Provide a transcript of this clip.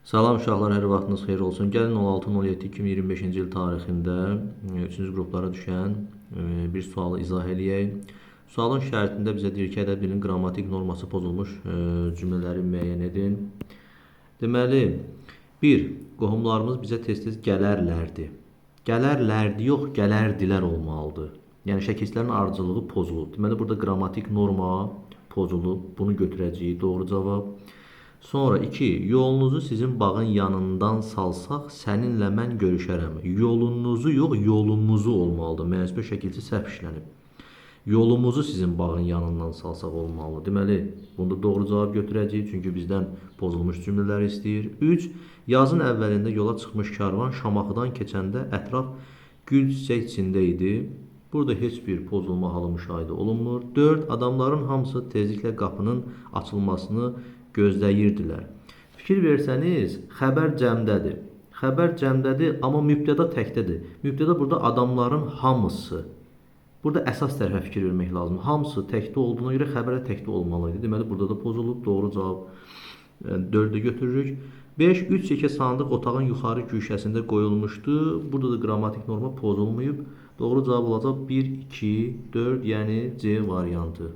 Salam uşaqlar, hər vaxtınız xeyir olsun. Gəlin 16-07-2025-ci il tarixində 3-cü qruplara düşən bir sualı izah eləyək. Sualın şərtində bizə deyir ki, ədəd dilinin qrammatik norması pozulmuş cümlələri müəyyən edin. Deməli, 1. Qohumlarımız bizə tez-tez gələrlərdi. Gələrlərdi yox, gələrdilər olmalıdır. Yəni şəkilçilərin ardıcılığı pozulub. Deməli, burada qrammatik norma pozulub. Bunu götürəcəyik. Doğru cavab. Sonra 2. Yolunuzu sizin bağın yanından salsaq, səninlə mən görüşərəm. Yolunuzu yox, yolumuzu olmalıdır. Mənasib şəkilçi səhv işlənib. Yolumuzu sizin bağın yanından salsaq olmalı. Deməli, bunda doğru cavab götürəcəyik, çünki bizdən pozulmuş cümlələri istəyir. 3. Yazın əvvəlində yola çıxmış karvan Şamaxıdan keçəndə ətraf gül çiçək içində idi. Burada heç bir pozulma halı müşahidə olunmur. 4. Adamların hamısı tezliklə qapının açılmasını gözləyirdilər. Fikir versəniz, xəbər cəmdədir. Xəbər cəmdədir, amma mübtəda təkdədir. Mübtəda burada adamların hamısı. Burada əsas tərəfə fikir vermək lazımdır. Hamısı təkdə olduğuna görə xəbərə təkdə olmalıydı. Deməli, burada da pozulub. Doğru cavab 4-ü götürürük. 5. 3 yekə sandıq otağın yuxarı köşəsində qoyulmuşdu. Burada da qrammatik norma pozulmayıb. Doğru cavab olacaq 1, 2, 4, yəni C variantı.